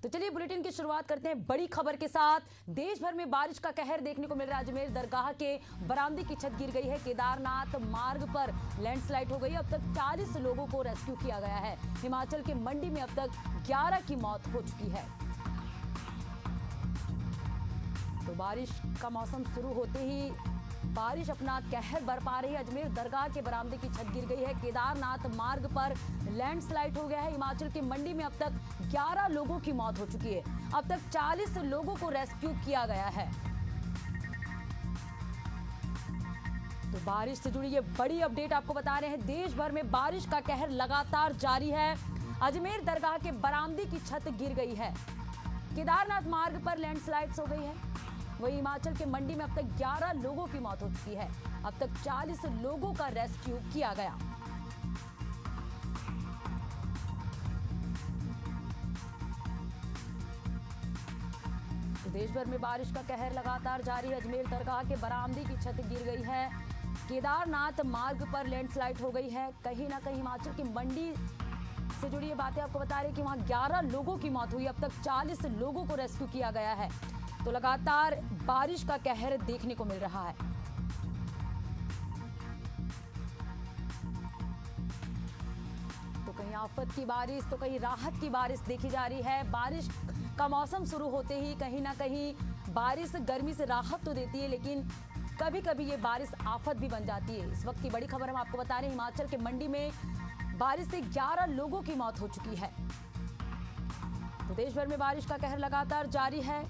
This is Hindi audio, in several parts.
तो चलिए बुलेटिन की शुरुआत करते हैं बड़ी खबर के साथ। देश भर में बारिश का कहर देखने को मिल रहा है। अजमेर दरगाह के बरामदे की छत गिर गई है। केदारनाथ मार्ग पर लैंडस्लाइड हो गई। अब तक 40 लोगों को रेस्क्यू किया गया है। हिमाचल के मंडी में अब तक 11 की मौत हो चुकी है। तो बारिश का मौसम शुरू होते ही बारिश अपना कहर बरपा रही है। अजमेर दरगाह के बरामदे की छत गिर गई है। केदारनाथ मार्ग पर लैंडस्लाइड हो गया है। हिमाचल की मंडी में अब तक 11 लोगों की मौत हो चुकी है। अब तक 40 लोगों को रेस्क्यू किया गया है। तो बारिश से जुड़ी ये बड़ी अपडेट आपको बता रहे हैं। देश भर में बारिश का कहर लगातार जारी है। अजमेर दरगाह के बरामदे की छत गिर गई है। केदारनाथ मार्ग पर लैंडस्लाइड हो गई है। वहीं हिमाचल के मंडी में अब तक 11 लोगों की मौत हो चुकी है। अब तक 40 लोगों का रेस्क्यू किया गया। तो देश भर में बारिश का कहर लगातार जारी है। अजमेर दरगाह के बरामदे की छत गिर गई है। केदारनाथ मार्ग पर लैंडस्लाइड हो गई है। कहीं ना कहीं हिमाचल की मंडी से जुड़ी ये बातें आपको बता रहे हैं कि वहां 11 लोगों की मौत हुई। अब तक 40 लोगों को रेस्क्यू किया गया है। तो लगातार बारिश का कहर देखने को मिल रहा है। तो कहीं आफत की बारिश तो कहीं राहत की बारिश देखी जा रही है। बारिश का मौसम शुरू होते ही कहीं ना कहीं बारिश गर्मी से राहत तो देती है, लेकिन कभी कभी ये बारिश आफत भी बन जाती है। इस वक्त की बड़ी खबर हम आपको बता रहे हैं। हिमाचल के मंडी में बारिश से 11 लोगों की मौत हो चुकी है। तो देश भर में बारिश का कहर लगातार जारी है।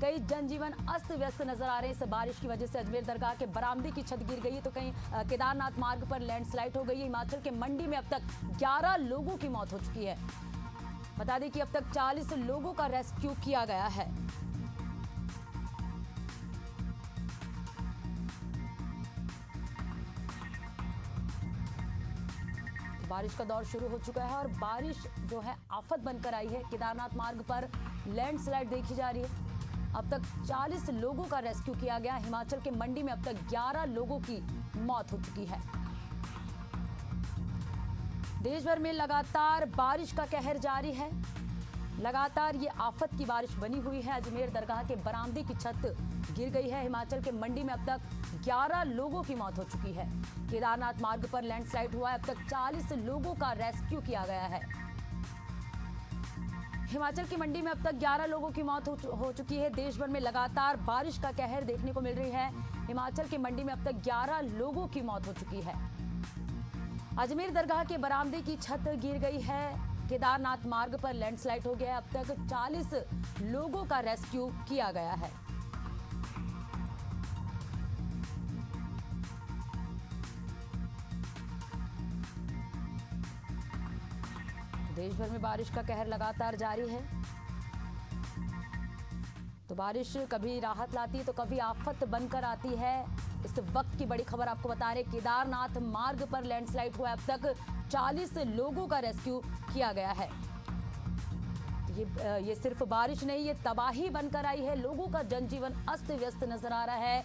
कई जनजीवन अस्त व्यस्त नजर आ रहे हैं। इस बारिश की वजह से अजमेर दरगाह के बरामदे की छत गिर गई है। तो कहीं केदारनाथ मार्ग पर लैंडस्लाइड हो गई है। हिमाचल के मंडी में अब तक 11 लोगों की मौत हो चुकी है। बता दें कि अब तक 40 लोगों का रेस्क्यू किया गया है। बारिश का दौर शुरू हो चुका है और बारिश जो है आफत बनकर आई है। केदारनाथ मार्ग पर लैंडस्लाइड देखी जा रही है। अब तक 40 लोगों का रेस्क्यू किया गया। हिमाचल के मंडी में अब तक 11 लोगों की मौत हो चुकी है। देश भर में लगातार बारिश का कहर जारी है। लगातार ये आफत की बारिश बनी हुई है। अजमेर दरगाह के बरामदे की छत गिर गई है। हिमाचल के मंडी में अब तक 11 लोगों की मौत हो चुकी है। केदारनाथ मार्ग पर लैंडस्लाइड हुआ है। अब तक 40 लोगों का रेस्क्यू किया गया है। हिमाचल की मंडी में अब तक 11 लोगों की मौत हो चुकी है। देश भर में लगातार बारिश का कहर देखने को मिल रही है। हिमाचल की मंडी में अब तक 11 लोगों की मौत हो चुकी है। अजमेर दरगाह के बरामदे की छत गिर गई है। केदारनाथ मार्ग पर लैंडस्लाइड हो गया है। अब तक 40 लोगों का रेस्क्यू किया गया है। देश भर में बारिश का कहर लगातार जारी है। तो बारिश कभी राहत लाती है तो कभी आफत बनकर आती है। इस वक्त की बड़ी खबर आपको बता रहे, केदारनाथ मार्ग पर लैंडस्लाइड हुआ। अब तक 40 लोगों का रेस्क्यू किया गया है। ये सिर्फ बारिश नहीं, ये तबाही बनकर आई है। लोगों का जनजीवन अस्त व्यस्त नजर आ रहा है।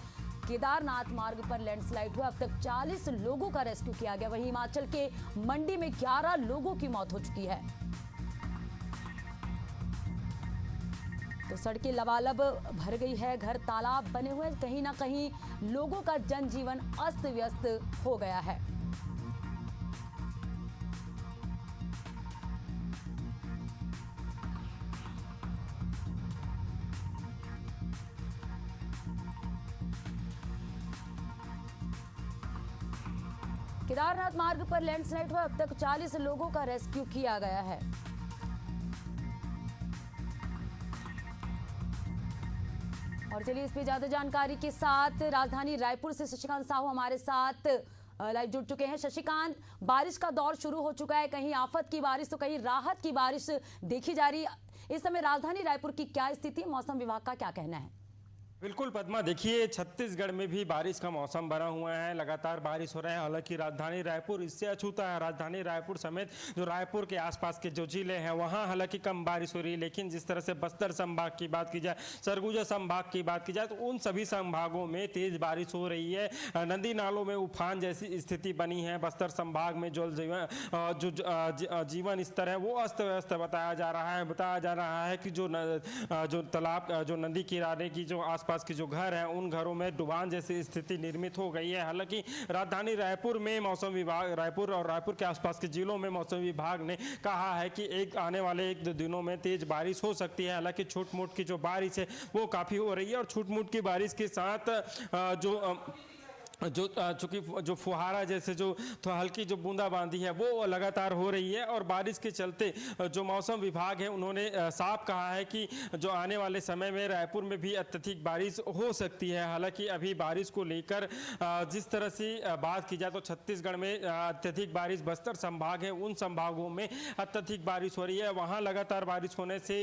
केदारनाथ मार्ग पर लैंडस्लाइड हुआ। अब तक 40 लोगों का रेस्क्यू किया गया। वहीं हिमाचल के मंडी में 11 लोगों की मौत हो चुकी है। तो सड़कें लबालब भर गई है। घर तालाब बने हुए। कहीं ना कहीं लोगों का जनजीवन अस्त व्यस्त हो गया है। केदारनाथ मार्ग पर लैंडस्लाइड हुआ। अब तक 40 लोगों का रेस्क्यू किया गया है। और चलिए इस पे ज्यादा जानकारी के साथ राजधानी रायपुर से शशिकांत साहू हमारे साथ लाइव जुड़ चुके हैं। शशिकांत, बारिश का दौर शुरू हो चुका है। कहीं आफत की बारिश तो कहीं राहत की बारिश देखी जा रही है। इस समय राजधानी रायपुर की क्या स्थिति, मौसम विभाग का क्या कहना है? बिल्कुल पद्मा, देखिए छत्तीसगढ़ में भी बारिश का मौसम बना हुआ है, लगातार बारिश हो रहा है। हालांकि राजधानी रायपुर इससे अछूता है। राजधानी रायपुर समेत जो रायपुर के आसपास के जो जिले हैं वहां हालांकि कम बारिश हो रही है, लेकिन जिस तरह से बस्तर संभाग की बात की जाए, सरगुजा संभाग की बात की जाए, तो उन सभी संभागों में तेज बारिश हो रही है। नदी नालों में उफान जैसी स्थिति बनी है। बस्तर संभाग में जल जीवन जीवन स्तर है वो अस्त व्यस्त बताया जा रहा है कि जो तालाब जो नदी किनारे की जो आसपास के जो घर हैं उन घरों में डुबान जैसी स्थिति निर्मित हो गई है। हालांकि राजधानी रायपुर में मौसम विभाग, रायपुर और रायपुर के आसपास के जिलों में मौसम विभाग ने कहा है कि आने वाले 1-2 दिनों में तेज बारिश हो सकती है। हालांकि छूट-मूट की जो बारिश है वो काफी हो रही है और छूट-मूट की बारिश के साथ चूंकि जो फुहारा जैसे जो हल्की जो बूंदाबांदी है वो लगातार हो रही है और बारिश के चलते जो मौसम विभाग है उन्होंने साफ कहा है कि जो आने वाले समय में रायपुर में भी अत्यधिक बारिश हो सकती है। हालांकि अभी बारिश को लेकर जिस तरह से बात की जाए तो छत्तीसगढ़ में अत्यधिक बारिश, बस्तर संभाग है उन संभागों में अत्यधिक बारिश हो रही है। वहाँ लगातार बारिश होने से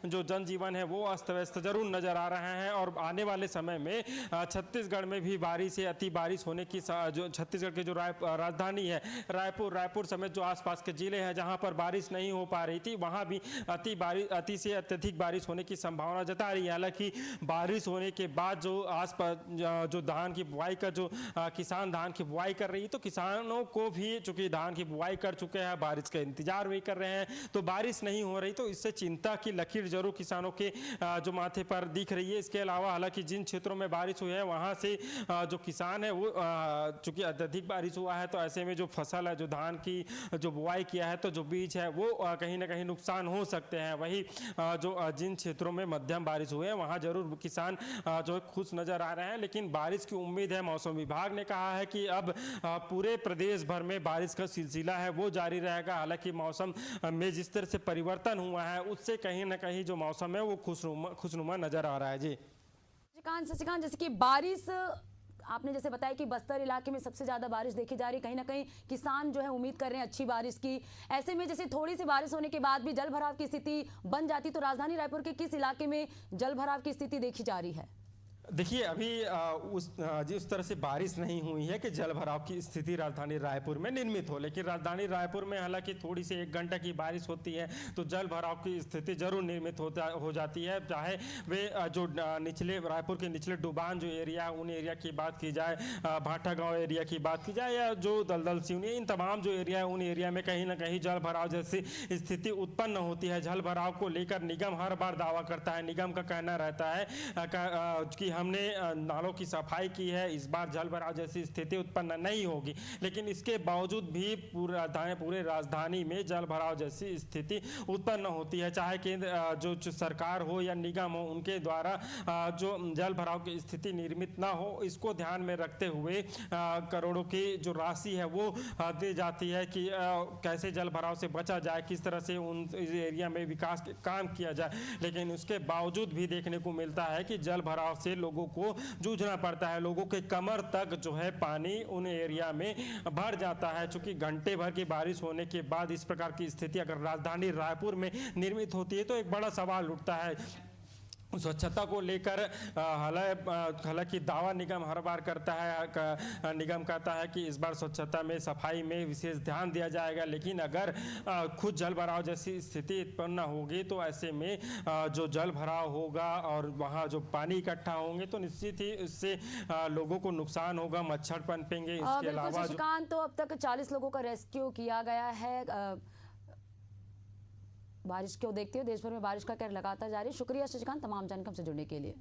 जो जनजीवन है वो अस्त व्यस्त जरूर नजर आ रहे हैं और आने वाले समय में छत्तीसगढ़ में भी बारिश अति बारिश होने की जो छत्तीसगढ़ के जो राजधानी है रायपुर समेत जो आसपास के जिले हैं जहां पर बारिश नहीं हो पा रही थी वहां भी अति से अत्यधिक बारिश होने की संभावना जता रही है। हालांकि बारिश होने के बाद जो आसपास जो धान की बुआई का जो किसान धान की बुआई कर रही है तो किसानों को भी चूंकि धान की बुआई कर चुके हैं, बारिश का इंतजार भी कर रहे हैं, तो बारिश नहीं हो रही तो इससे चिंता की लकीर जरूर किसानों के जो माथे पर दिख रही है। इसके अलावा हालांकि जिन क्षेत्रों में बारिश हुई है वहां से जो किसान है वो चूंकि अत्यधिक बारिश हुआ है तो ऐसे में जो फसल है, जो धान की जो बुआई किया है तो जो बीज है वो कहीं ना कहीं नुकसान हो सकते हैं। वही जो जिन क्षेत्रों में मध्यम बारिश हुई है वहां जरूर किसान जो खुश नजर आ रहे हैं, लेकिन बारिश की उम्मीद है। मौसम विभाग ने कहा है कि अब पूरे प्रदेश भर में बारिश का सिलसिला है वो जारी रहेगा। हालांकि मौसम में जिस तरह से परिवर्तन हुआ है उससे कहीं ना कहीं जो मौसम है वो खुशनुमा नजर आ रहा है। जी शशिकांत, जैसे कि बारिश आपने जैसे बताया कि बस्तर इलाके में सबसे ज्यादा बारिश देखी जा रही है, कहीं ना कहीं किसान जो है उम्मीद कर रहे हैं अच्छी बारिश की। ऐसे में जैसे थोड़ी सी बारिश होने के बाद भी जल भराव की स्थिति बन जाती तो राजधानी रायपुर के किस इलाके में जल भराव की स्थिति देखी जा रही है? देखिए अभी उस तरह से बारिश नहीं हुई है कि जल भराव की स्थिति राजधानी रायपुर में निर्मित हो, लेकिन राजधानी रायपुर में हालांकि थोड़ी सी 1 घंटा की बारिश होती है तो जल भराव की स्थिति जरूर निर्मित हो जाती है। चाहे वे जो निचले रायपुर के निचले डुबान जो एरिया उन एरिया की बात की जाए, भाटा गाँव एरिया की बात की जाए या जो दलदल सिवनी, इन तमाम जो एरिया है उन एरिया में कहीं ना कहीं जल भराव जैसी स्थिति उत्पन्न होती है। जल भराव को लेकर निगम हर बार दावा करता है, निगम का कहना रहता है कि हमने नालों की सफाई की है, इस बार जल भराव जैसी स्थिति उत्पन्न नहीं होगी, लेकिन इसके बावजूद भी पूरे राजधानी में जल भराव जैसी स्थिति उत्पन्न होती है। चाहे केंद्र जो सरकार हो या निगम हो उनके द्वारा जो जल भराव की स्थिति निर्मित ना हो इसको ध्यान में रखते हुए करोड़ों की जो राशि है वो दी जाती है कि कैसे जल भराव से बचा जाए, किस तरह से उन एरिया में विकास के काम किया जाए। लेकिन उसके बावजूद भी देखने को मिलता है कि जल भराव से लोगों को जूझना पड़ता है। लोगों के कमर तक जो है पानी उन एरिया में भर जाता है। चूंकि घंटे भर की बारिश होने के बाद इस प्रकार की स्थिति अगर राजधानी रायपुर में निर्मित होती है तो एक बड़ा सवाल उठता है। स्वच्छता को लेकर हालांकि दावा निगम हर बार करता है, निगम कहता है कि इस बार स्वच्छता में, सफाई में विशेष ध्यान दिया जाएगा, लेकिन अगर खुद जल भराव जैसी स्थिति उत्पन्न होगी तो ऐसे में जो जल भराव होगा और वहाँ जो पानी इकट्ठा होंगे तो निश्चित ही इससे लोगों को नुकसान होगा, मच्छर पनपेंगे। इसके अलावा शशिकांत, तो अब तक 40 लोगों का रेस्क्यू किया गया है। बारिश को देखते हुए देश भर में बारिश का कहर लगातार जारी। शुक्रिया शशिकांत तमाम जानकारी से जुड़ने के लिए।